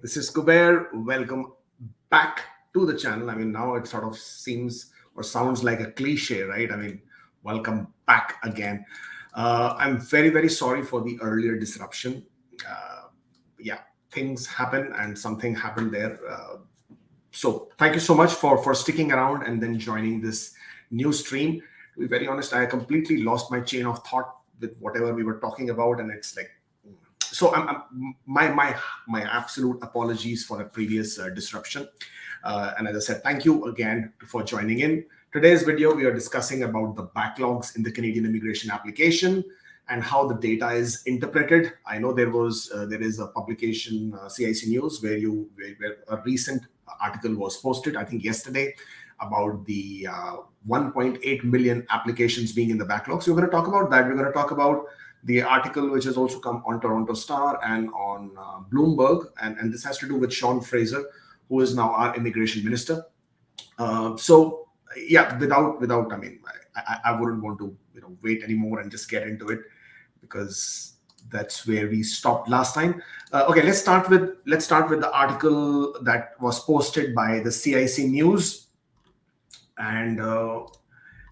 this is Kubeir. Welcome back to the channel. Now it sort of seems or sounds like a cliche, right? Welcome back again. I'm very, very sorry for the earlier disruption. Yeah, things happen and something happened there. So thank you so much for sticking around and then joining this new stream. To be very honest, I completely lost my chain of thought with whatever we were talking about, and it's like so my absolute apologies for the previous disruption, and as I said, thank you again for joining in. Today's video we are discussing about the backlogs in the Canadian immigration application and how the data is interpreted. I know there is a publication, CIC News, where a recent article was posted, I think yesterday, about the 1.8 million applications being in the backlog. So we're going to talk about that. We're going to talk about the article which has also come on Toronto Star and on Bloomberg, and this has to do with Sean Fraser, who is now our immigration minister. So yeah, without I wouldn't want to wait anymore and just get into it, because that's where we stopped last time. Okay, let's start with the article that was posted by the CIC News, and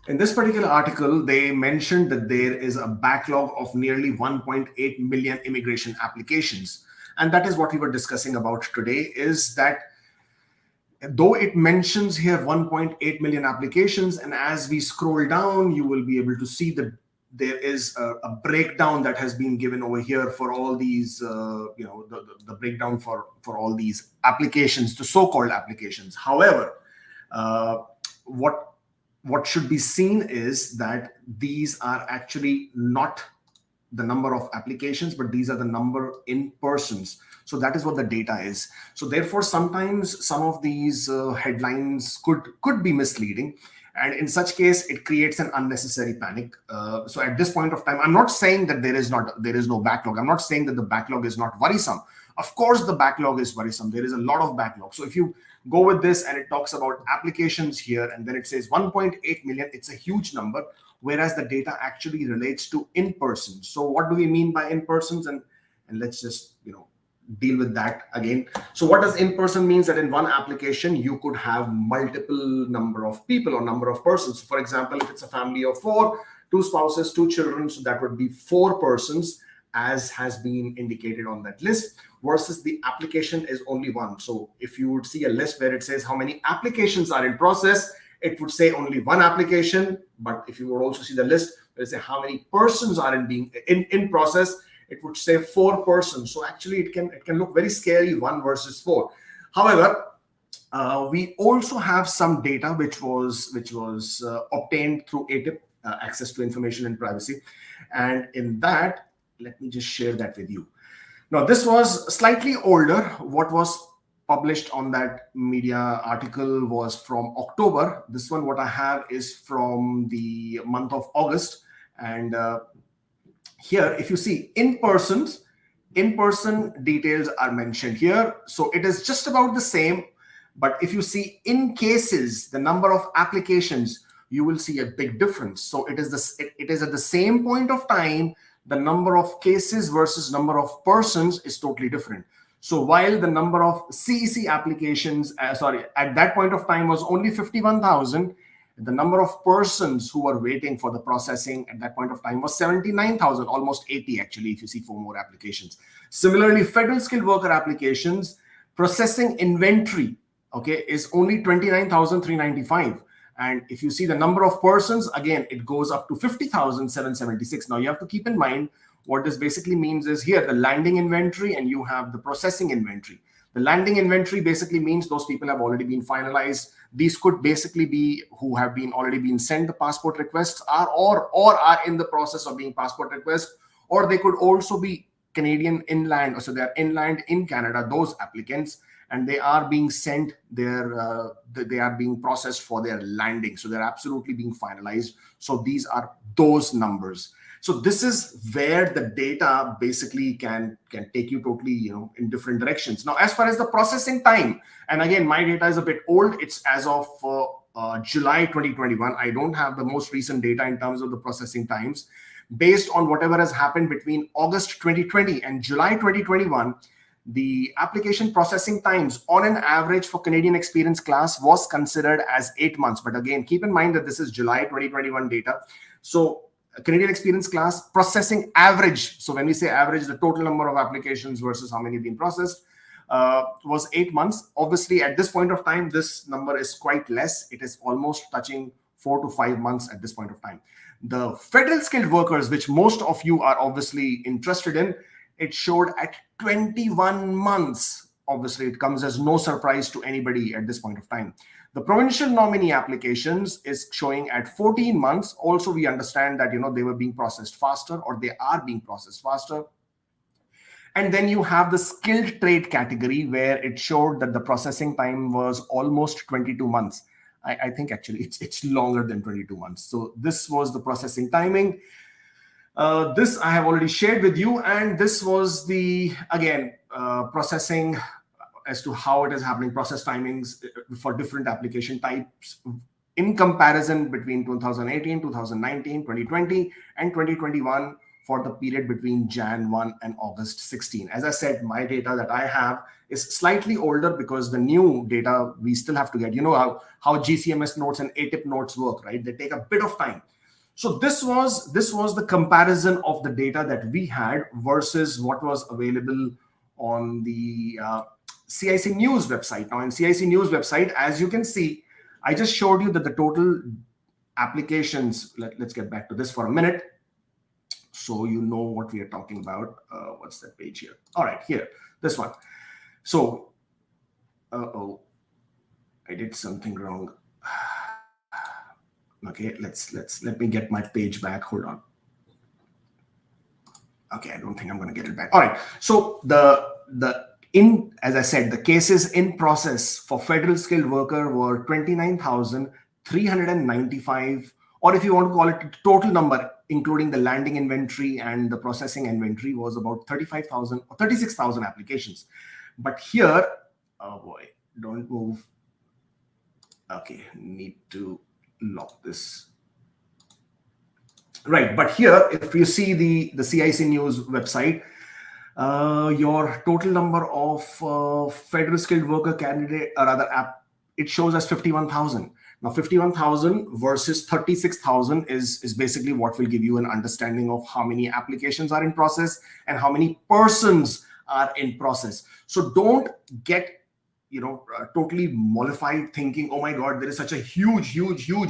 in this particular article, they mentioned that there is a backlog of nearly 1.8 million immigration applications. And that is what we were discussing about today, is that though it mentions here 1.8 million applications, and as we scroll down, you will be able to see that there is a breakdown that has been given over here for all these, the breakdown for all these applications, the so-called applications. However, what should be seen is that these are actually not the number of applications, but these are the number in persons. So that is what the data is. So therefore, sometimes some of these headlines could be misleading, and in such case, it creates an unnecessary panic. So at this point of time, I'm not saying that there is no backlog. I'm not saying that the backlog is not worrisome. Of course, the backlog is worrisome. There is a lot of backlog. So if you go with this and it talks about applications here, and then it says 1.8 million, it's a huge number, whereas the data actually relates to in-person. So what do we mean by in-persons? And let's just deal with that again. So what does in-person means? That in one application you could have multiple number of people or number of persons. For example, if it's a family of 4, 2 spouses, 2 children, so that would be 4 persons, as has been indicated on that list, versus the application is only 1. So if you would see a list where it says how many applications are in process, it would say only 1 application. But if you would also see the list where it says how many persons are in process, it would say 4 persons. So actually it can look very scary, 1 versus 4. However, we also have some data which was obtained through ATIP, access to information and privacy, and in that, let me just share that with you. Now, this was slightly older. What was published on that media article was from October. This one, what I have, is from the month of August. And here, if you see in-person details are mentioned here. So it is just about the same. But if you see in cases, the number of applications, you will see a big difference. So it is at the same point of time, the number of cases versus number of persons is totally different. So while the number of CEC applications, at that point of time was only 51,000, the number of persons who were waiting for the processing at that point of time was 79,000, almost 80 actually, if you see 4 more applications. Similarly, federal skilled worker applications, processing inventory, okay, is only 29,395. And if you see the number of persons, again, it goes up to 50,776. Now, you have to keep in mind what this basically means is here, the landing inventory, and you have the processing inventory. The landing inventory basically means those people have already been finalized. These could basically be who have already been sent the passport requests or are in the process of being passport requests, or they could also be Canadian inland, so they're inland in Canada, those applicants, and they are being sent they are being processed for their landing. So they're absolutely being finalized. So these are those numbers. So this is where the data basically can take you totally, in different directions. Now, as far as the processing time, and again, my data is a bit old. It's as of July 2021. I don't have the most recent data in terms of the processing times. Based on whatever has happened between August 2020 and July 2021, the application processing times on an average for Canadian experience class was considered as 8 months. But again, keep in mind that this is July 2021 data. So Canadian experience class processing average. So when we say average, the total number of applications versus how many have been processed was 8 months. Obviously, at this point of time, this number is quite less. It is almost touching 4 to 5 months at this point of time. The federal skilled workers, which most of you are obviously interested in, it showed at 21 months. Obviously, it comes as no surprise to anybody at this point of time. The provincial nominee applications is showing at 14 months. Also, we understand that, they were being processed faster, or they are being processed faster. And then you have the skilled trade category, where it showed that the processing time was almost 22 months. I think actually it's longer than 22 months. So this was the processing timing. This I have already shared with you, and this was the, again, processing as to how it is happening, process timings for different application types in comparison between 2018, 2019, 2020, and 2021 for the period between Jan 1 and August 16. As I said, my data that I have is slightly older because the new data we still have to get. You know how GCMS notes and ATIP notes work, right? They take a bit of time. So this was the comparison of the data that we had versus what was available on the CIC News website. Now in CIC News website, as you can see, I just showed you that the total applications, let's get back to this for a minute, so you know what we are talking about. What's that page here? All right, here, this one. So, I did something wrong. Okay, let me get my page back. Hold on. Okay, I don't think I'm going to get it back. All right. So as I said, the cases in process for federal skilled worker were 29,395, or if you want to call it total number, including the landing inventory and the processing inventory, was about 35,000 or 36,000 applications. But here, oh boy, don't move. Okay, need to lock this. Right, but here, if you see the CIC News website, your total number of federal skilled worker candidate, or rather app, it shows as 51,000. Now 51,000 versus 36,000 is basically what will give you an understanding of how many applications are in process and how many persons are in process. So don't get totally mollified thinking, oh my God, there is such a huge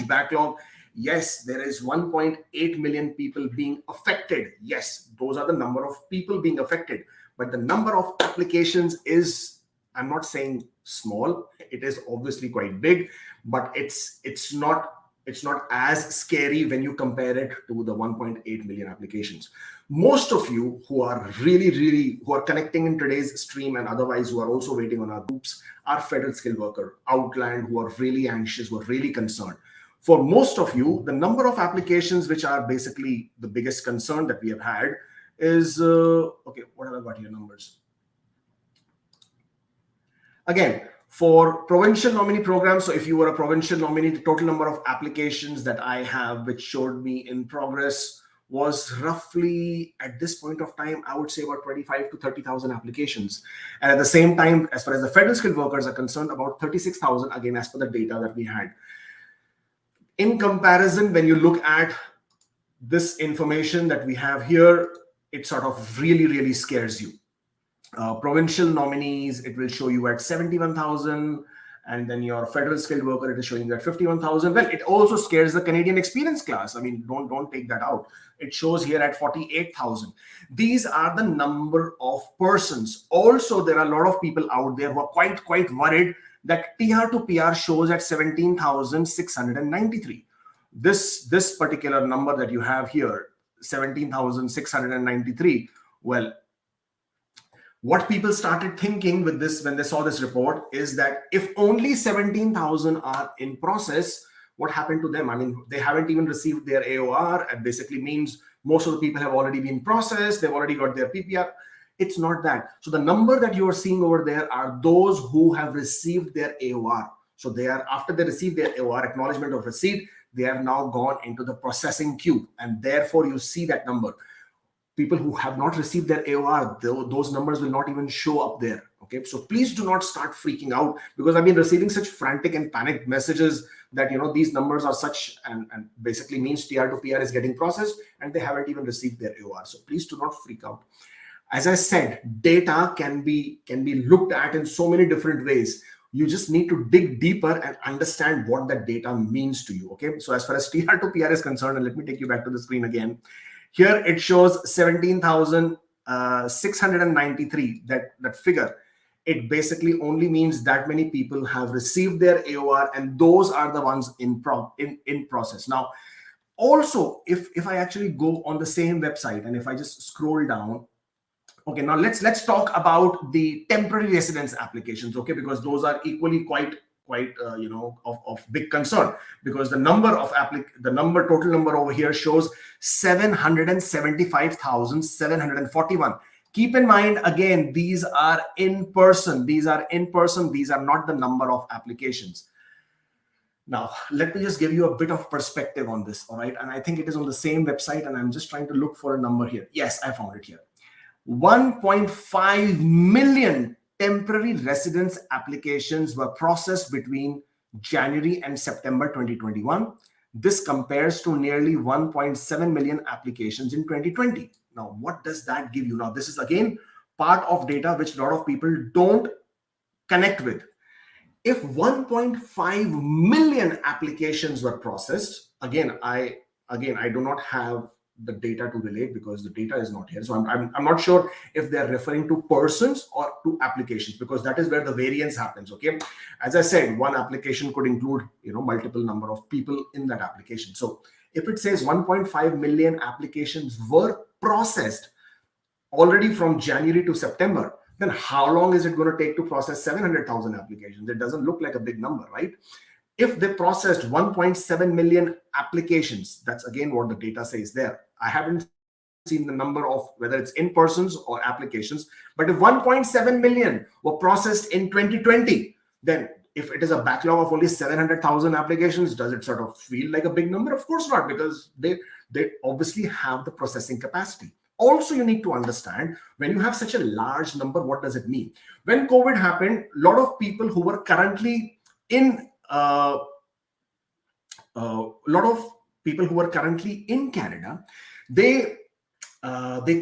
backlog. Yes, there is 1.8 million people being affected. Yes, those are the number of people being affected. But the number of applications is, I'm not saying small, it is obviously quite big, but it's not as scary when you compare it to the 1.8 million applications. Most of you who are really who are connecting in today's stream and otherwise who are also waiting on our groups are federal skilled worker, outland, who are really anxious, who are really concerned. For most of you, the number of applications which are basically the biggest concern that we have had is, okay, what have I got here numbers? Again, for provincial nominee programs, so if you were a provincial nominee, the total number of applications that I have, which showed me in progress, was roughly, at this point of time, I would say about 25 to 30,000 applications. And at the same time, as far as the federal skilled workers are concerned, about 36,000, again, as per the data that we had. In comparison, when you look at this information that we have here, it sort of really scares you. Provincial nominees, it will show you at 71,000, and then your federal skilled worker, it is showing you at 51,000. Well, it also scares the Canadian experience class. I mean, don't take that out. It shows here at 48,000. These are the number of persons. Also, there are a lot of people out there who are quite worried that TR to PR shows at 17,693. This particular number that you have here, 17,693, well, what people started thinking with this when they saw this report is that if only 17,000 are in process, what happened to them? I mean, they haven't even received their AOR. It basically means most of the people have already been processed. They've already got their PPR. It's not that. So the number that you are seeing over there are those who have received their AOR. So they are, after they receive their AOR, acknowledgement of receipt, they have now gone into the processing queue. And therefore you see that number. people who have not received their AOR, those numbers will not even show up there. Okay, so please do not start freaking out, because I've been receiving such frantic and panicked messages that these numbers are such, and basically means TR to PR is getting processed and they haven't even received their AOR. So please do not freak out. As I said, data can be looked at in so many different ways. You just need to dig deeper and understand what that data means to you. Okay, so as far as TR to PR is concerned, and let me take you back to the screen again. Here it shows 17,693, that figure. It basically only means that many people have received their AOR, and those are the ones in process. Now, also, if I actually go on the same website and if I just scroll down, okay, now let's talk about the temporary residence applications, okay, because those are equally quite of big concern, because the total number over here shows 775,741. Keep in mind, again, these are in person. These are not the number of applications. Now, let me just give you a bit of perspective on this, all right? And I think it is on the same website, and I'm just trying to look for a number here. Yes, I found it here. 1.5 million temporary residence applications were processed between January and September 2021. This compares to nearly 1.7 million applications in 2020. Now, what does that give you? Now, this is again part of data which a lot of people don't connect with. If 1.5 million applications were processed, again, I do not have the data to relate because the data is not here. So I'm not sure if they're referring to persons or to applications, because that is where the variance happens. Okay, as I said, one application could include multiple number of people in that application. So if it says 1.5 million applications were processed already from January to September, then how long is it going to take to process 700,000 applications? It doesn't look like a big number, right? If they processed 1.7 million applications, that's again what the data says there. I haven't seen the number of whether it's in persons or applications, but if 1.7 million were processed in 2020, then if it is a backlog of only 700,000 applications, does it sort of feel like a big number? Of course not, because they obviously have the processing capacity. Also, you need to understand, when you have such a large number, what does it mean? When COVID happened, a lot of people who were currently in Canada, they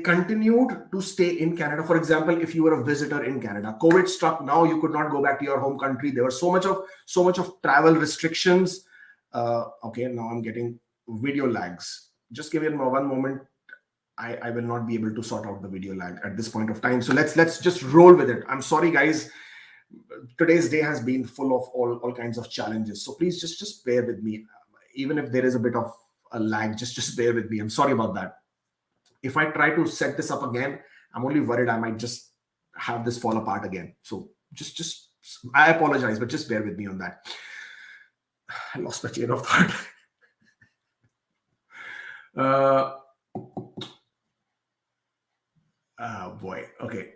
continued to stay in Canada. For example, if you were a visitor in Canada, COVID struck, now you could not go back to your home country. There was so much of travel restrictions. Okay, now I'm getting video lags. Just give me one moment. I will not be able to sort out the video lag at this point of time. So let's just roll with it. I'm sorry, guys. Today's day has been full of all kinds of challenges. So please just bear with me. Even if there is a bit of a lag, just bear with me. I'm sorry about that. If I try to set this up again, I'm only worried I might just have this fall apart again. So just I apologize, but just bear with me on that. I lost my chain of thought. Oh boy. Okay.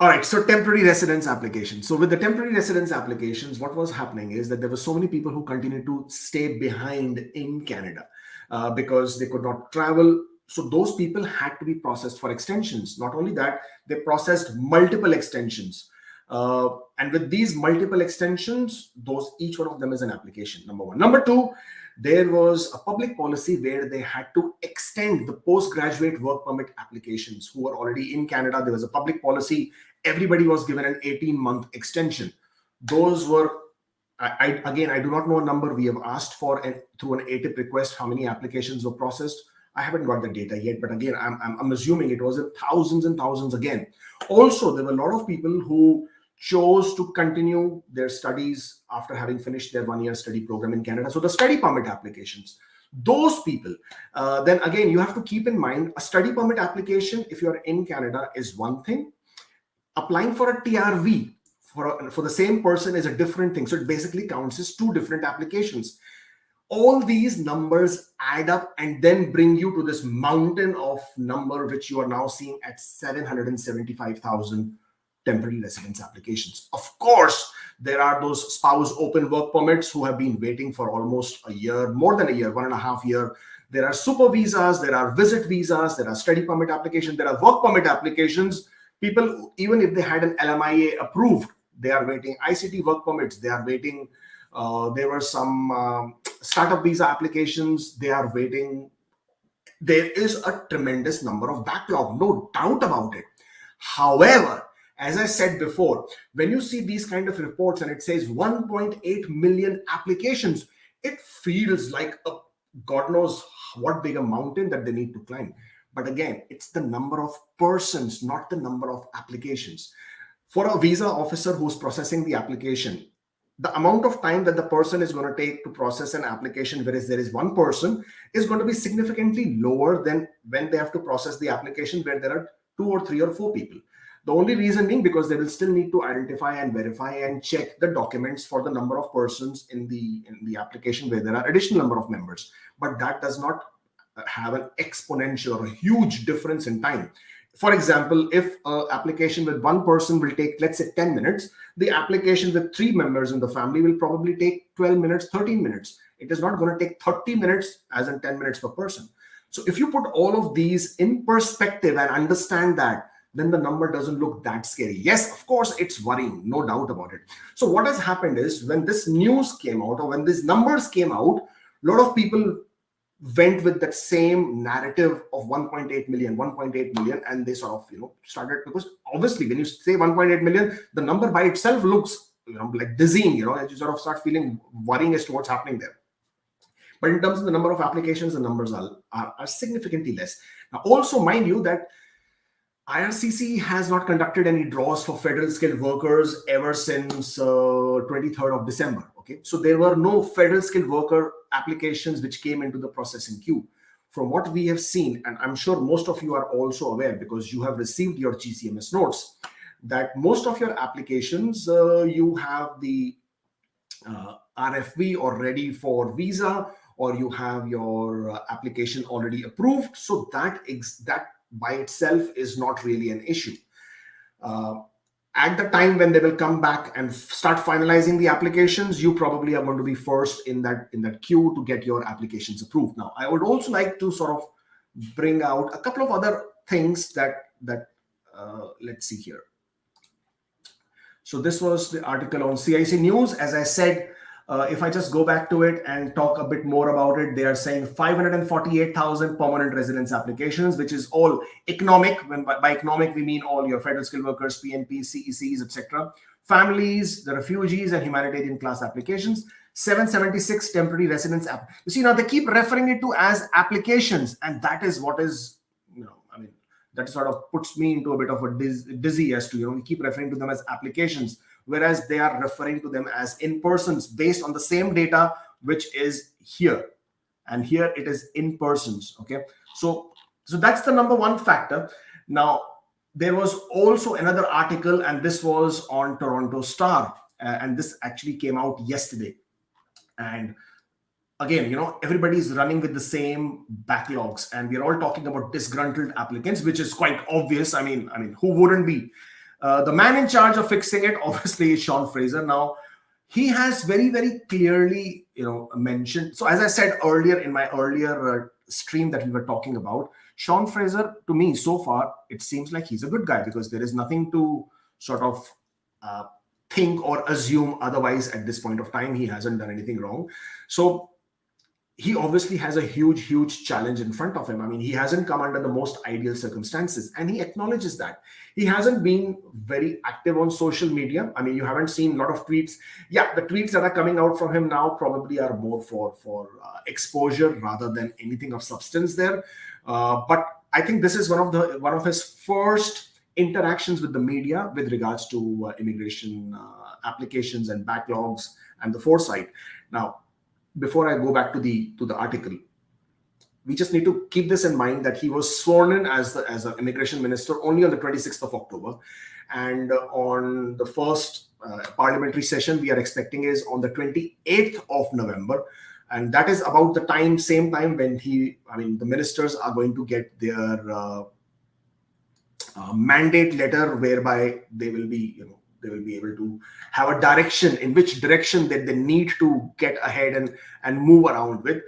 All right. So temporary residence applications. So with the temporary residence applications, what was happening is that there were so many people who continued to stay behind in Canada because they could not travel. So those people had to be processed for extensions. Not only that, they processed multiple extensions. And with these multiple extensions, each one of them is an application, number one. Number two, there was a public policy where they had to extend the postgraduate work permit applications who were already in Canada. There was a public policy. Everybody was given an 18-month extension. Those were, I do not know a number. We have asked for through an ATIP request how many applications were processed. I haven't got the data yet, but again, I'm assuming it was in thousands and thousands again. Also, there were a lot of people who chose to continue their studies after having finished their one-year study program in Canada. So the study permit applications, those people, then again, you have to keep in mind a study permit application, if you're in Canada, is one thing. Applying for a TRV for the same person is a different thing. So it basically counts as two different applications. All these numbers add up and then bring you to this mountain of number, which you are now seeing at 775,000 temporary residence applications. Of course, there are those spouse open work permits who have been waiting for almost a year, more than a year, 1.5 years. There are super visas, there are visit visas, there are study permit applications, there are work permit applications. People, even if they had an LMIA approved, they are waiting. ICT work permits, they are waiting. There were some startup visa applications, they are waiting. There is a tremendous number of backlog, no doubt about it. However, as I said before, when you see these kind of reports and it says 1.8 million applications, it feels like a God knows what bigger mountain that they need to climb. But again, it's the number of persons, not the number of applications. For a visa officer who's processing the application, the amount of time that the person is going to take to process an application, whereas there is one person, is going to be significantly lower than when they have to process the application where there are 2 or 3 or 4 people. The only reason being because they will still need to identify and verify and check the documents for the number of persons in the application where there are additional number of members. But that does not have an exponential or a huge difference in time. For example, if an application with one person will take, let's say, 10 minutes, the application with 3 members in the family will probably take 12 minutes, 13 minutes. It is not going to take 30 minutes as in 10 minutes per person. So if you put all of these in perspective and understand that, then the number doesn't look that scary. Yes, of course, it's worrying, no doubt about it. So what has happened is when this news came out or when these numbers came out, a lot of people went with that same narrative of 1.8 million, and they sort of, started, because obviously when you say 1.8 million, the number by itself looks, like dizzying, and you sort of start feeling worrying as to what's happening there. But in terms of the number of applications, the numbers are significantly less. Now, also mind you that IRCC has not conducted any draws for federal skilled workers ever since 23rd of December. Okay, so there were no federal skilled worker applications which came into the processing queue. From what we have seen, and I'm sure most of you are also aware because you have received your GCMS notes, that most of your applications, you have the RFV or ready for visa, or you have your application already approved. So that by itself is not really an issue. At the time when they will come back and start finalizing the applications, you probably are going to be first in that queue to get your applications approved. Now, I would also like to sort of bring out a couple of other things that let's see here. So this was the article on CIC News. As I said, if I just go back to it and talk a bit more about it, they are saying 548,000 permanent residence applications, which is all economic. When by economic, we mean all your federal skilled workers, PNPs, CECs, etc. Families, the refugees and humanitarian class applications. 776 temporary residence app. You see, now they keep referring it to as applications, and that is what is, that sort of puts me into a bit of a dizzy as to, we keep referring to them as applications, whereas they are referring to them as in-persons based on the same data, which is here. And here it is in-persons, okay? So that's the number one factor. Now, there was also another article, and this was on Toronto Star, and this actually came out yesterday. And again, everybody's running with the same backlogs, and we're all talking about disgruntled applicants, which is quite obvious. I mean, who wouldn't be? The man in charge of fixing it, obviously, is Sean Fraser. Now, he has very, very clearly, mentioned. So, as I said earlier in my earlier stream that we were talking about, Sean Fraser, to me, so far, it seems like he's a good guy because there is nothing to sort of think or assume otherwise at this point of time. He hasn't done anything wrong. So, he obviously has a huge challenge in front of him. I mean, he hasn't come under the most ideal circumstances, and he acknowledges that. He hasn't been very active on social media. I mean, you haven't seen a lot of tweets. Yeah, the tweets that are coming out from him now probably are more for exposure rather than anything of substance there. But I think this is one of his first interactions with the media with regards to immigration applications and backlogs and the foresight. Now, before I go back to the article, we just need to keep this in mind that he was sworn in as an immigration minister only on the 26th of October. And on the first parliamentary session we are expecting is on the 28th of November. And that is about the same time when the ministers are going to get their mandate letter whereby they will be, they will be able to have a direction in which direction that they need to get ahead and move around with.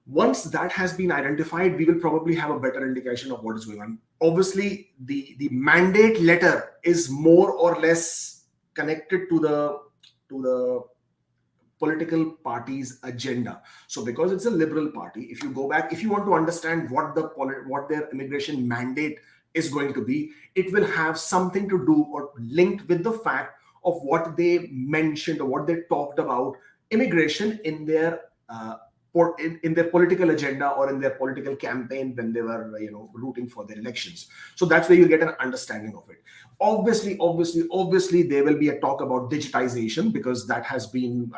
Once that has been identified, we will probably have a better indication of what is going on. Obviously, the mandate letter is more or less connected to the political party's agenda. So because it's a liberal party, if you go back, if you want to understand what their immigration mandate is going to be, it will have something to do or linked with the fact of what they mentioned or what they talked about immigration in their in their political agenda or in their political campaign when they were rooting for their elections. So that's where you get an understanding of it. Obviously there will be a talk about digitization, because that has been,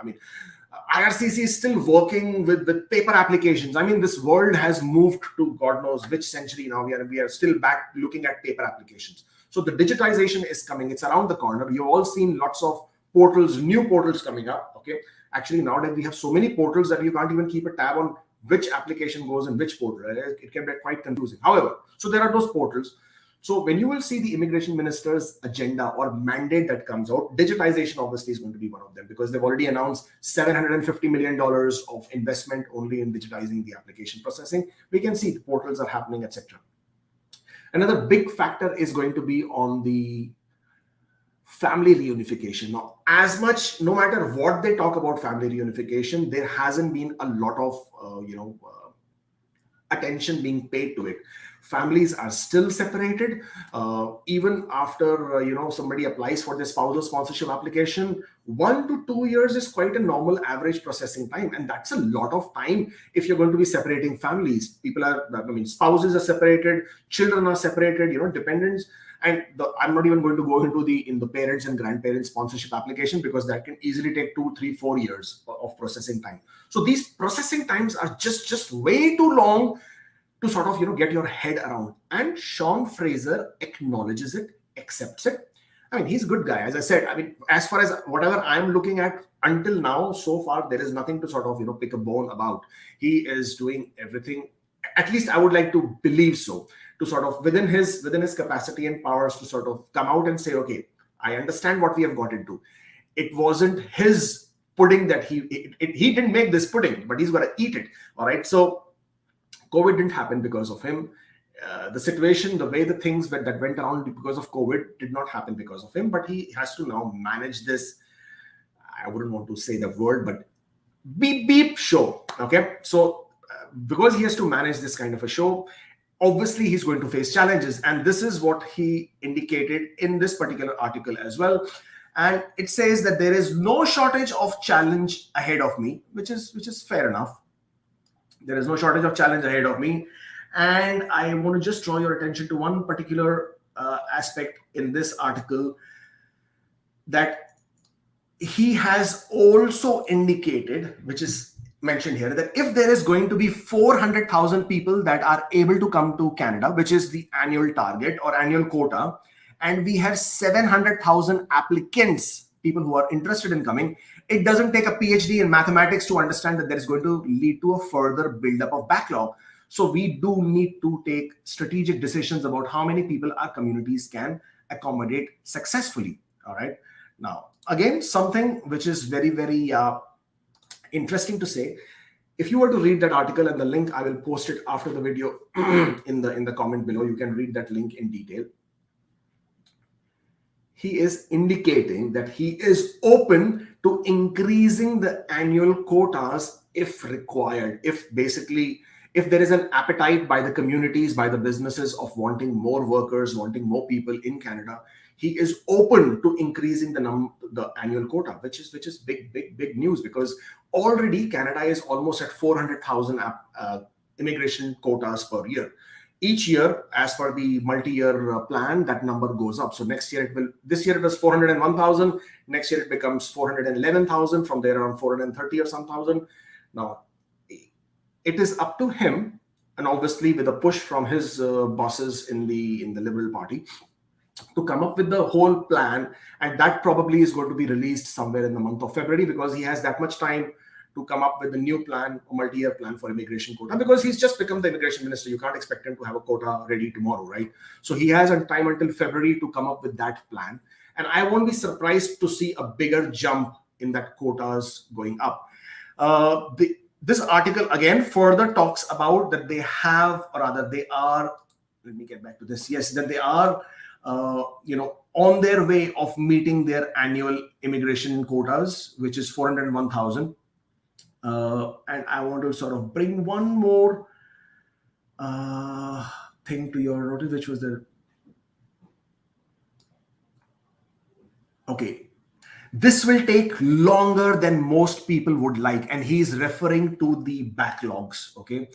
IRCC is still working with paper applications. This world has moved to God knows which century now. We are still back looking at paper applications. So the digitization is coming. It's around the corner. You've all seen lots of portals, new portals coming up. Okay. Actually, nowadays we have so many portals that you can't even keep a tab on which application goes in which portal. It can be quite confusing. However, so there are those portals. So when you will see the immigration minister's agenda or mandate that comes out, digitization obviously is going to be one of them, because they've already announced $750 million of investment only in digitizing the application processing. We can see the portals are happening, etc. Another big factor is going to be on the family reunification. Now, no matter what they talk about family reunification, there hasn't been a lot of attention being paid to it. Families are still separated. Even after somebody applies for the spousal sponsorship application, 1 to 2 years is quite a normal average processing time, and that's a lot of time if you're going to be separating families. Spouses are separated, children are separated, dependents. And I'm not even going to go into the parents and grandparents sponsorship application, because that can easily take 2, 3, 4 years of processing time. So these processing times are just way too long to sort of get your head around. And Sean Fraser acknowledges it, accepts it. He's a good guy. As I said, as far as whatever I'm looking at until now, so far, there is nothing to sort of pick a bone about. He is doing everything, at least I would like to believe so, to sort of within his capacity and powers to sort of come out and say, okay, I understand what we have got into. It wasn't his pudding that he didn't make this pudding, but he's got to eat it. All right. So COVID didn't happen because of him. The situation, the way the things that went around because of COVID did not happen because of him, but he has to now manage this. I wouldn't want to say the word, but beep show. Okay. So because he has to manage this kind of a show, obviously he's going to face challenges. And this is what he indicated in this particular article as well. And it says that there is no shortage of challenge ahead of me, which is fair enough. There is no shortage of challenge ahead of me. And I want to just draw your attention to one particular aspect in this article, that he has also indicated, which is mentioned here, that if there is going to be 400,000 people that are able to come to Canada, which is the annual target or annual quota, and we have 700,000 applicants, people who are interested in coming, it doesn't take a PhD in mathematics to understand that there is going to lead to a further buildup of backlog. So we do need to take strategic decisions about how many people our communities can accommodate successfully. All right. Now, again, something which is very, very interesting to say. If you were to read that article, and the link I will post it after the video in the comment below, you can read that link in detail. He is indicating that he is open to increasing the annual quotas if required, if there is an appetite by the communities, by the businesses of wanting more workers, wanting more people in Canada. He is open to increasing the annual quota, which is big news, because already Canada is almost at 400,000 immigration quotas per year. Each year, as per the multi-year plan, that number goes up. So this year it was 401,000. Next year it becomes 411,000. From there around 430 or some thousand. Now, it is up to him, and obviously with a push from his bosses in the Liberal Party, to come up with the whole plan, and that probably is going to be released somewhere in the month of February, because he has that much time to come up with a new plan, a multi-year plan for immigration quota, because he's just become the immigration minister. You can't expect him to have a quota ready tomorrow, right? So he has a time until February to come up with that plan. And I won't be surprised to see a bigger jump in that quotas going up. This article again further talks about that they have, or rather they are, let me get back to this. Yes, that they are, on their way of meeting their annual immigration quotas, which is 401,000. And I want to sort of bring one more thing to your notice, which was the, okay, this will take longer than most people would like. And he's referring to the backlogs. Okay.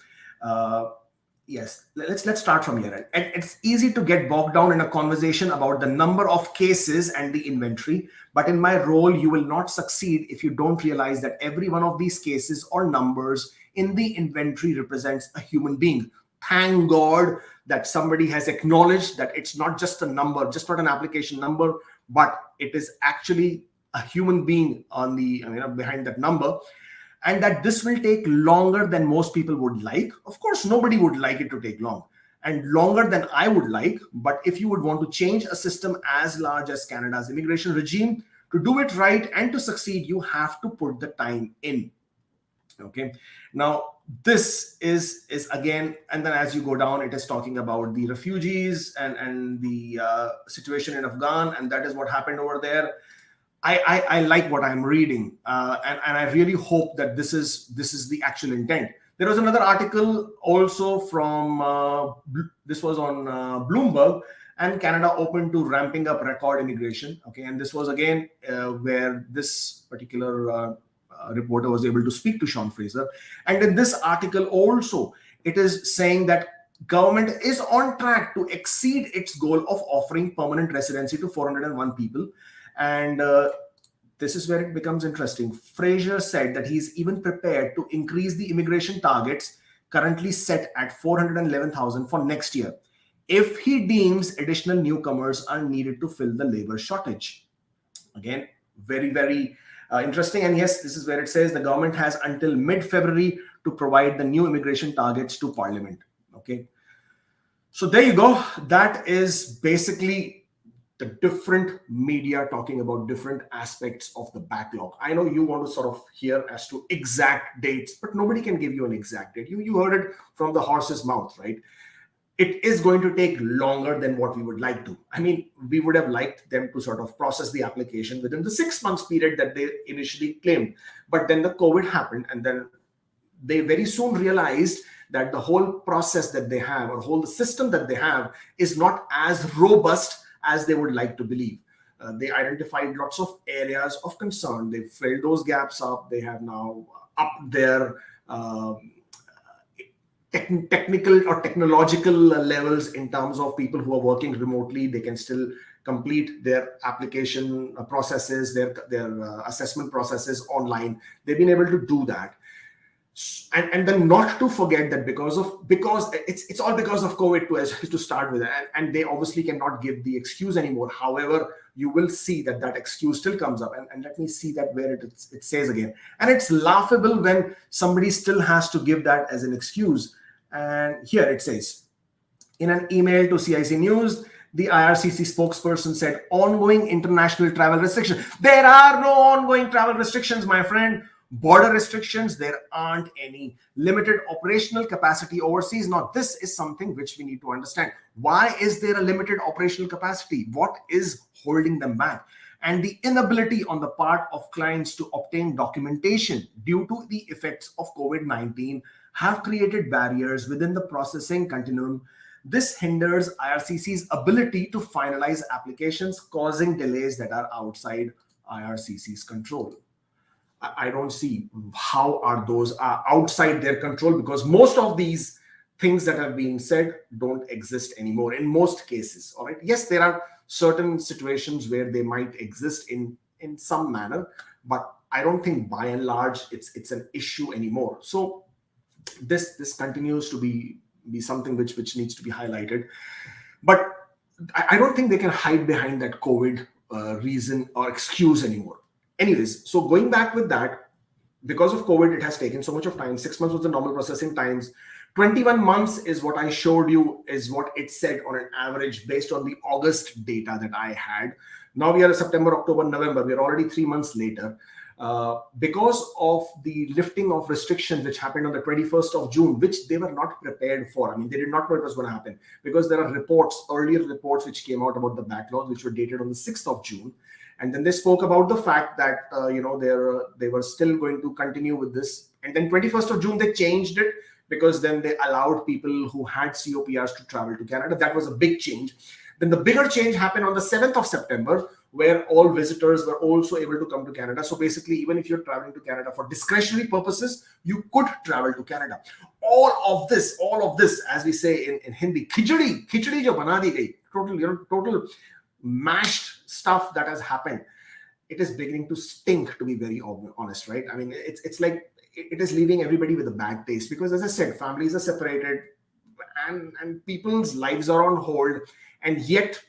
Yes, let's start from here. And it's easy to get bogged down in a conversation about the number of cases and the inventory. But in my role, you will not succeed if you don't realize that every one of these cases or numbers in the inventory represents a human being. Thank God that somebody has acknowledged that it's not just a number, just not an application number, but it is actually a human being on the, behind that number. And that this will take longer than most people would like. Of course, nobody would like it to take long, and longer than I would like. But if you would want to change a system as large as Canada's immigration regime, to do it right and to succeed, you have to put the time in. Okay. Now, this is again, and then as you go down, it is talking about the refugees and the situation in Afghan, and that is what happened over there. I like what I'm reading, and I really hope that this is the actual intent. There was another article also from this was on Bloomberg, and Canada open to ramping up record immigration. Okay, and this was again where this particular reporter was able to speak to Sean Fraser, and in this article also it is saying that government is on track to exceed its goal of offering permanent residency to 401 people. And this is where it becomes interesting. Fraser said that he's even prepared to increase the immigration targets currently set at 411,000 for next year, if he deems additional newcomers are needed to fill the labor shortage. Again, very, very interesting. And yes, this is where it says the government has until mid-February to provide the new immigration targets to Parliament. Okay. So there you go. That is basically the different media talking about different aspects of the backlog. I know you want to sort of hear as to exact dates, but nobody can give you an exact date. You heard it from the horse's mouth, right? It is going to take longer than what we would like to. I mean, we would have liked them to sort of process the application within the 6 months period that they initially claimed. But then the COVID happened, and then they very soon realized that the whole process that they have, or whole system that they have, is not as robust as they would like to believe. They identified lots of areas of concern. They filled those gaps up. They have now upped their technical or technological levels in terms of people who are working remotely. They can still complete their application processes, their assessment processes online. They've been able to do that. And then not to forget that because it's all because of COVID to start with, and they obviously cannot give the excuse anymore. However, you will see that excuse still comes up, and let me see that where it says again. And it's laughable when somebody still has to give that as an excuse. And here it says, in an email to CIC News, the IRCC spokesperson said ongoing international travel restrictions. There are no ongoing travel restrictions, my friend. Border restrictions, there aren't any. Limited operational capacity overseas. Now, this is something which we need to understand. Why is there a limited operational capacity? What is holding them back? And the inability on the part of clients to obtain documentation due to the effects of COVID-19 have created barriers within the processing continuum. This hinders IRCC's ability to finalize applications, causing delays that are outside IRCC's control. I don't see how are those outside their control, because most of these things that have been said don't exist anymore in most cases. All right. Yes, there are certain situations where they might exist in some manner, but I don't think by and large it's an issue anymore. So this continues to be something which needs to be highlighted. But I don't think they can hide behind that COVID reason or excuse anymore. Anyways, so going back with that, because of COVID, it has taken so much of time. 6 months was the normal processing times. 21 months is what I showed you, is what it said on an average based on the August data that I had. Now we are in September, October, November. We are already 3 months later. Because of the lifting of restrictions, which happened on the 21st of June, which they were not prepared for. I mean, they did not know it was going to happen, because there are reports, earlier reports, which came out about the backlogs, which were dated on the 6th of June. And then they spoke about the fact that, they were still going to continue with this. And then 21st of June, they changed it, because then they allowed people who had COPRs to travel to Canada. That was a big change. Then the bigger change happened on the 7th of September, where all visitors were also able to come to Canada. So basically, even if you're traveling to Canada for discretionary purposes, you could travel to Canada. All of this, as we say in Hindi, khichdi jo bana di gayi, total mashed stuff that has happened. It is beginning to stink, to be very honest, right? I mean, it's like it is leaving everybody with a bad taste, because, as I said, families are separated and people's lives are on hold, and yet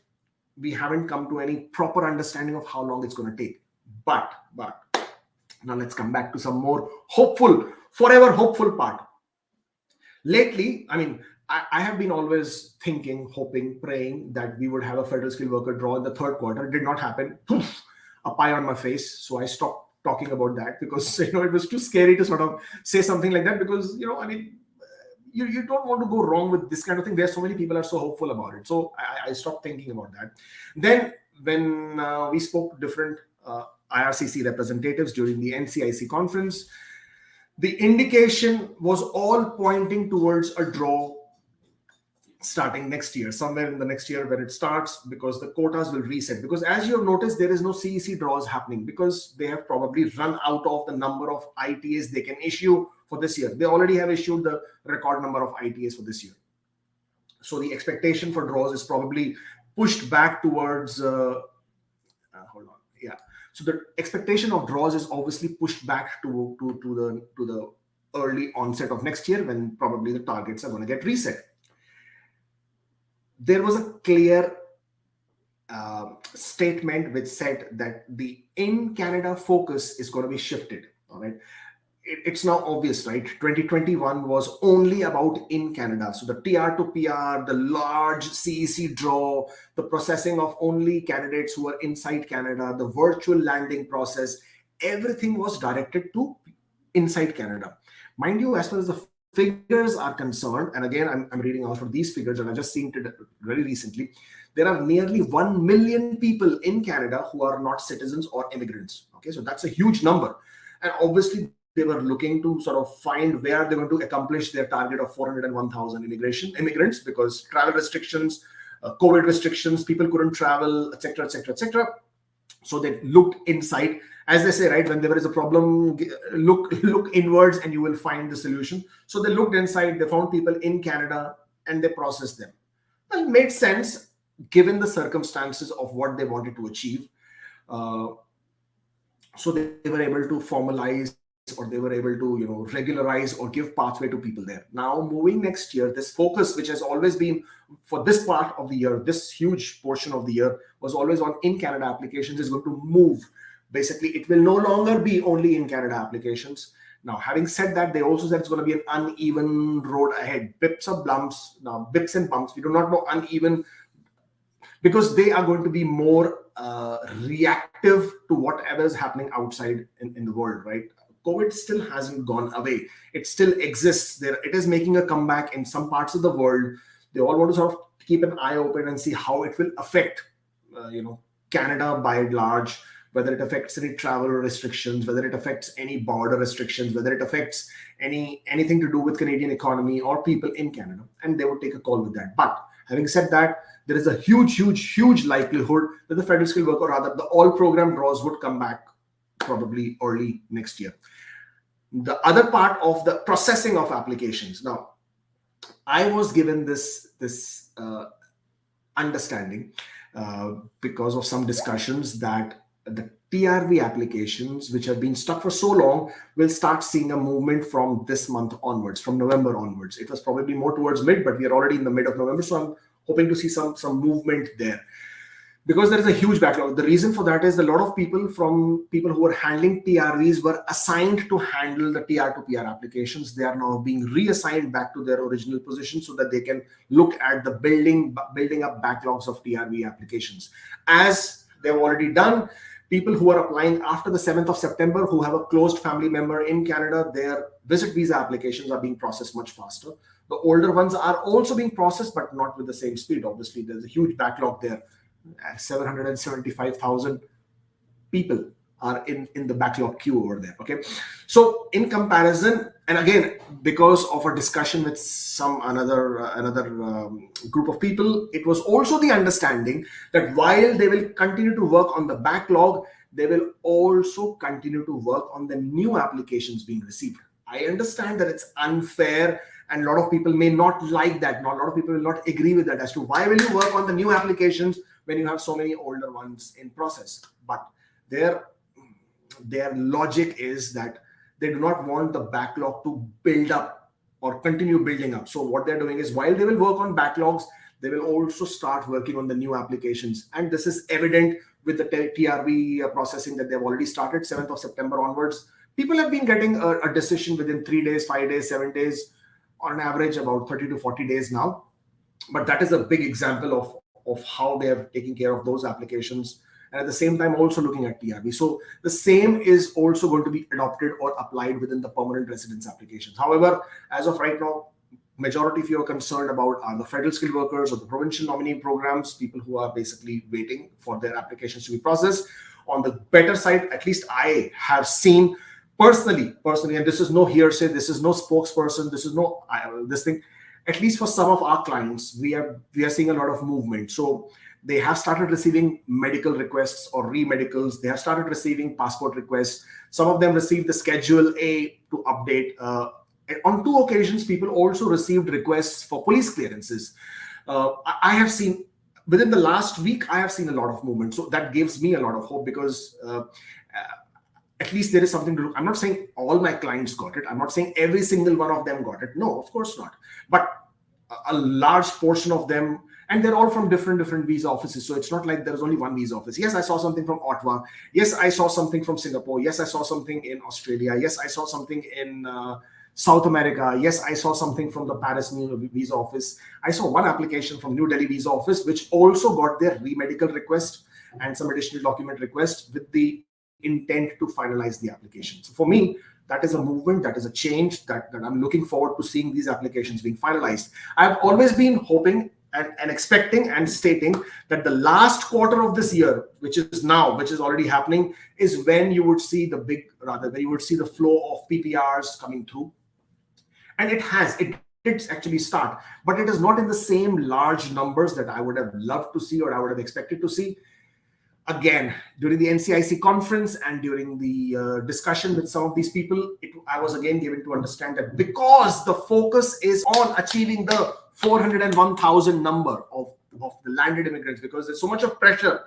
we haven't come to any proper understanding of how long it's going to take. But now let's come back to some more hopeful, forever hopeful part. Lately, I mean, I have been always thinking, hoping, praying that we would have a federal skilled worker draw in the third quarter. It did not happen. Poof, a pie on my face. So I stopped talking about that, because it was too scary to sort of say something like that, because I mean, you don't want to go wrong with this kind of thing. There's so many people are so hopeful about it. So I stopped thinking about that. Then when we spoke to different IRCC representatives during the NCIC conference, the indication was all pointing towards a draw starting next year, somewhere in the next year when it starts, because the quotas will reset. Because as you have noticed, there is no CEC draws happening, because they have probably run out of the number of ITAs they can issue for this year. They already have issued the record number of ITAs for this year. So the expectation for draws is probably pushed back towards, hold on, yeah. So the expectation of draws is obviously pushed back to the early onset of next year, when probably the targets are going to get reset. There was a clear statement which said that the in Canada focus is going to be shifted. All right. It's now obvious, right? 2021 was only about in Canada. So the TR to PR, the large CEC draw, the processing of only candidates who are inside Canada, the virtual landing process, everything was directed to inside Canada. Mind you, as far as the figures are concerned, and again, I'm reading out from these figures, and I just seen it very recently, there are nearly 1 million people in Canada who are not citizens or immigrants. Okay, so that's a huge number. And obviously, they were looking to sort of find where they're going to accomplish their target of 401,000 immigrants, because travel restrictions, COVID restrictions, people couldn't travel, etc., etc., etc. So they looked inside. As they say, right, when there is a problem, look inwards and you will find the solution. So they looked inside, they found people in Canada, and they processed them. Well, it made sense given the circumstances of what they wanted to achieve. So they were able to formalize, or they were able to regularize or give pathway to people there. Now moving next year, this focus, which has always been for this part of the year, this huge portion of the year was always on in Canada applications, is going to move. Basically, it will no longer be only in Canada applications. Now, having said that, they also said it's going to be an uneven road ahead. Bips or bumps. Now, bips and bumps, we do not know uneven, because they are going to be more reactive to whatever is happening outside in the world, right? COVID still hasn't gone away. It still exists there. It is making a comeback in some parts of the world. They all want to sort of keep an eye open and see how it will affect, Canada by and large, whether it affects any travel restrictions, whether it affects any border restrictions, whether it affects anything to do with Canadian economy or people in Canada, and they would take a call with that. But having said that, there is a huge likelihood that the federal skilled worker, or rather the all program draws, would come back probably early next year. The other part of the processing of applications. Now, I was given this understanding because of some discussions that the TRV applications, which have been stuck for so long, will start seeing a movement from this month onwards, from November onwards. It was probably more towards mid, but we are already in the mid of November, so I'm hoping to see some movement there. Because there is a huge backlog. The reason for that is a lot of people who were handling TRVs were assigned to handle the TR to PR applications. They are now being reassigned back to their original position so that they can look at the building up backlogs of TRV applications. As they've already done, people who are applying after the 7th of September who have a closed family member in Canada, their visit visa applications are being processed much faster. The older ones are also being processed, but not with the same speed. Obviously, there's a huge backlog there. 775,000 people are in the backlog queue over there. Okay, so in comparison, and again, because of a discussion with another group of people, it was also the understanding that while they will continue to work on the backlog, they will also continue to work on the new applications being received. I understand that it's unfair, and a lot of people may not like that. Not a lot of people will not agree with that as to why will you work on the new applications when you have so many older ones in process. But their logic is that they do not want the backlog to build up or continue building up. So what they're doing is, while they will work on backlogs, they will also start working on the new applications. And this is evident with the TRV processing that they've already started 7th of September onwards. People have been getting a decision within 3 days, 5 days, 7 days, on average about 30 to 40 days now. But that is a big example of how they are taking care of those applications, and at the same time also looking at TRV. So the same is also going to be adopted or applied within the permanent residence applications. However, as of right now, majority of you are concerned about are the federal skilled workers or the provincial nominee programs, people who are basically waiting for their applications to be processed. On the better side, at least I have seen personally, and this is no hearsay, this is no spokesperson, this is no this thing. At least for some of our clients, we are seeing a lot of movement. So they have started receiving medical requests or re-medicals. They have started receiving passport requests. Some of them received the Schedule A to update. On 2 occasions, people also received requests for police clearances. I have seen, within the last week, I have seen a lot of movement. So that gives me a lot of hope, because at least there is something to do. I'm not saying all my clients got it. I'm not saying every single one of them got it. No, of course not. But a large portion of them, and they're all from different visa offices. So it's not like there's only one visa office. Yes, I saw something from Ottawa. Yes, I saw something from Singapore. Yes, I saw something in Australia. Yes, I saw something in South America. Yes, I saw something from the Paris visa office. I saw one application from New Delhi visa office, which also got their re-medical request and some additional document request with the intent to finalize the application. So for me, that is a movement, that is a change that I'm looking forward to seeing these applications being finalized. I've always been hoping and expecting and stating that the last quarter of this year, which is already happening, is when you would see when you would see the flow of PPRs coming through. And it did actually start, but it is not in the same large numbers that I would have loved to see or I would have expected to see. Again, during the NCIC conference and during the discussion with some of these people, I was again given to understand that because the focus is on achieving the 401,000 number of the landed immigrants, because there's so much of pressure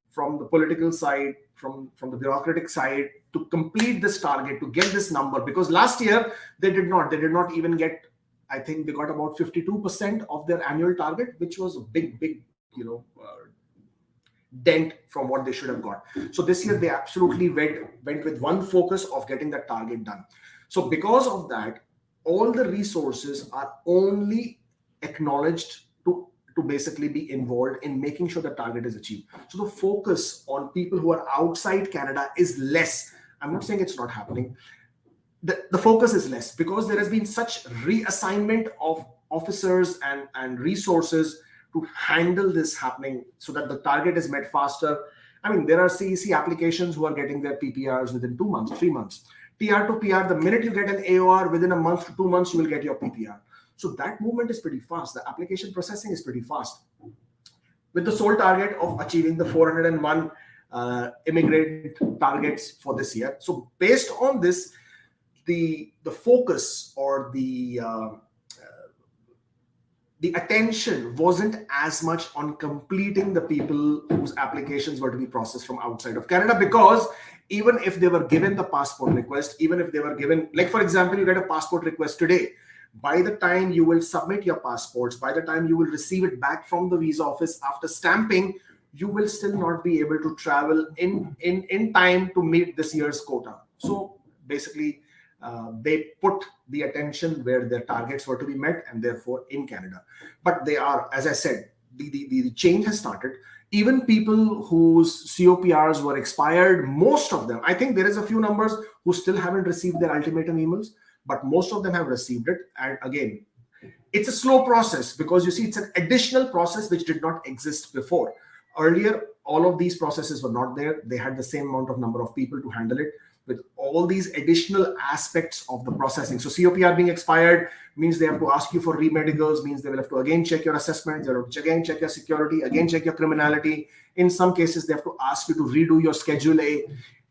from the political side, from the bureaucratic side to complete this target, to get this number. Because last year they did not even get, I think they got about 52% of their annual target, which was a big dent from what they should have got. So this year they absolutely went with one focus of getting that target done. So because of that, all the resources are only acknowledged to basically be involved in making sure the target is achieved. So the focus on people who are outside Canada is less. I'm not saying it's not happening. The focus is less because there has been such reassignment of officers and resources to handle this happening so that the target is met faster. I mean, there are CEC applications who are getting their PPRs within 2 months, 3 months. TR to PR, the minute you get an AOR, within a month to 2 months, you will get your PPR. So that movement is pretty fast. The application processing is pretty fast. With the sole target of achieving the 401 immigrant targets for this year. So based on this, the focus or the attention wasn't as much on completing the people whose applications were to be processed from outside of Canada, because even if they were given the passport request, even if they were given, like for example, you get a passport request today, by the time you will submit your passports, by the time you will receive it back from the visa office after stamping, you will still not be able to travel in time to meet this year's quota. So basically, they put the attention where their targets were to be met, and therefore in Canada. But they are, as I said, the change has started. Even people whose COPRs were expired, most of them, I think there is a few numbers who still haven't received their ultimatum emails, but most of them have received it. And again, it's a slow process because you see, it's an additional process which did not exist before. Earlier, all of these processes were not there. They had the same amount of number of people to handle it. With all these additional aspects of the processing. So COPR being expired means they have to ask you for remedicals, means they will have to again check your assessments, they will have to again check your security, again check your criminality. In some cases, they have to ask you to redo your Schedule A,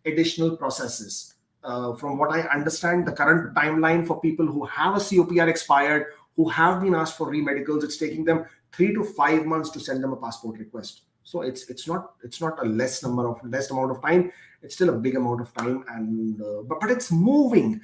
additional processes. From what I understand, the current timeline for people who have a COPR expired, who have been asked for remedicals, it's taking them 3 to 5 months to send them a passport request. So it's not a less amount of time. It's still a big amount of time, and but it's moving.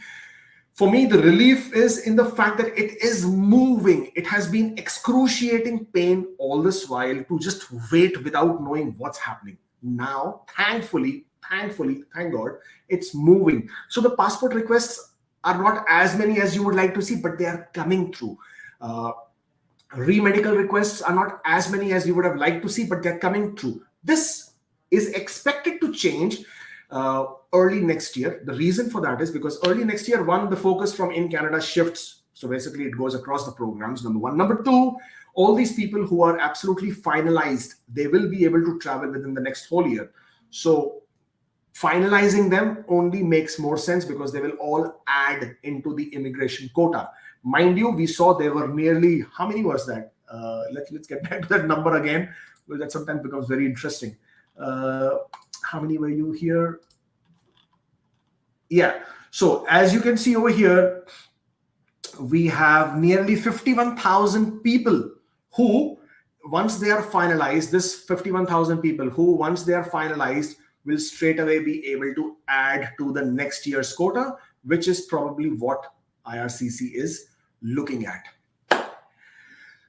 For me, the relief is in the fact that it is moving. It has been excruciating pain all this while to just wait without knowing what's happening. Now, thankfully, thank God, it's moving. So the passport requests are not as many as you would like to see, but they are coming through. Remedical requests are not as many as you would have liked to see, but they're coming through. This is expected to change early next year. The reason for that is because early next year, one, the focus from in Canada shifts. So basically it goes across the programs, number one. Number two, all these people who are absolutely finalized, they will be able to travel within the next whole year. So finalizing them only makes more sense because they will all add into the immigration quota. Mind you, we saw there were nearly, how many was that? Let's get back to that number again, because that sometimes becomes very interesting. How many were you here? Yeah. So as you can see over here, we have nearly 51,000 people who, once they are finalized, this 51,000 people who, once they are finalized, will straight away be able to add to the next year's quota, which is probably what IRCC is looking at.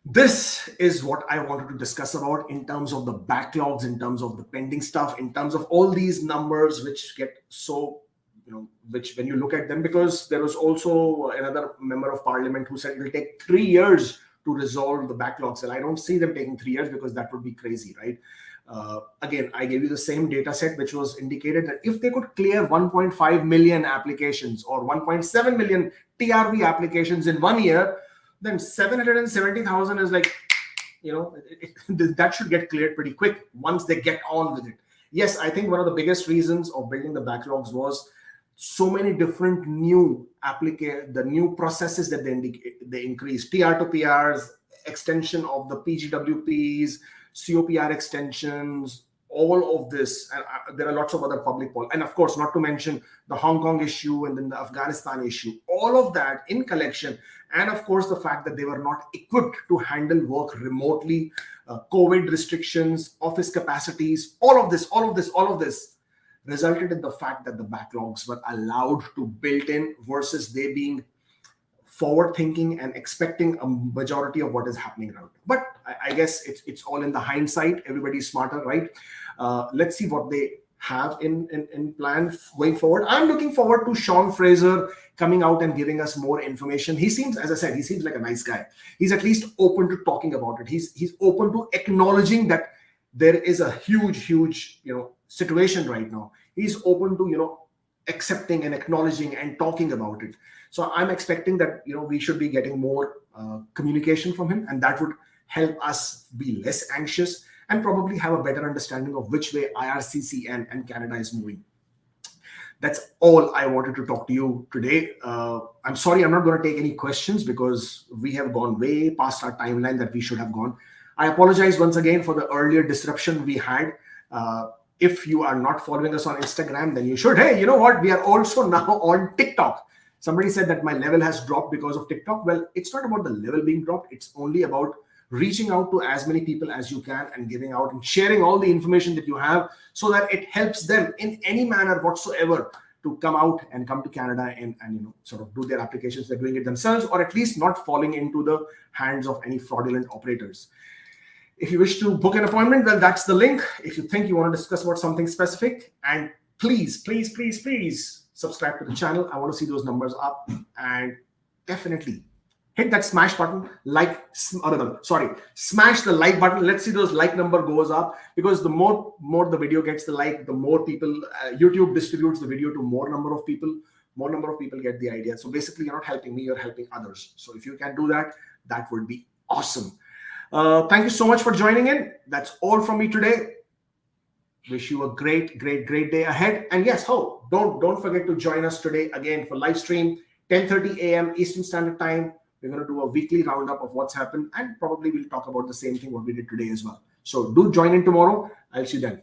This is what I wanted to discuss about in terms of the backlogs, in terms of the pending stuff, in terms of all these numbers which get so, which when you look at them, because there was also another member of parliament who said it will take 3 years to resolve the backlogs. And I don't see them taking 3 years because that would be crazy, right? Again, I gave you the same data set, which was indicated that if they could clear 1.5 million applications or 1.7 million TRV applications in 1 year, then 770,000 is like, that should get cleared pretty quick once they get on with it. Yes, I think one of the biggest reasons of building the backlogs was so many different new the new processes that they increased, TR to PRs, extension of the PGWPs, COPR extensions, all of this. And there are lots of other public policy, and of course, not to mention the Hong Kong issue and then the Afghanistan issue, all of that in collection. And of course, the fact that they were not equipped to handle work remotely, COVID restrictions, office capacities, all of this resulted in the fact that the backlogs were allowed to build in versus they being forward thinking and expecting a majority of what is happening around. But I guess it's all in the hindsight. Everybody's smarter, right? Let's see what they have in plan going forward. I'm looking forward to Sean Fraser coming out and giving us more information. He seems, as I said, he seems like a nice guy. He's at least open to talking about it. He's open to acknowledging that there is a huge situation right now. He's open to accepting and acknowledging and talking about it. So I'm expecting that we should be getting more communication from him, and that would help us be less anxious and probably have a better understanding of which way IRCC and Canada is moving. That's all I wanted to talk to you today. I'm sorry I'm not going to take any questions because we have gone way past our timeline that we should have gone. I apologize once again for the earlier disruption we had. If you are not following us on Instagram, then you should. Hey, you know what? We are also now on TikTok. Somebody said that my level has dropped because of TikTok. Well, it's not about the level being dropped. It's only about reaching out to as many people as you can and giving out and sharing all the information that you have so that it helps them in any manner whatsoever to come out and come to Canada and sort of do their applications. They're doing it themselves, or at least not falling into the hands of any fraudulent operators. If you wish to book an appointment, well, that's the link. If you think you want to discuss about something specific, and please subscribe to the channel. I want to see those numbers up, and definitely hit that smash button, smash the like button. Let's see those like number goes up, because the more the video gets the like, the more people, YouTube distributes the video to more number of people get the idea. So basically, you're not helping me, you're helping others. So if you can do that, that would be awesome. Thank you so much for joining in. That's all from me today. Wish you a great day ahead. And yes, don't forget to join us today again for live stream, 10:30 a.m. Eastern Standard Time. We're going to do a weekly roundup of what's happened, and probably we'll talk about the same thing what we did today as well. So do join in tomorrow. I'll see you then.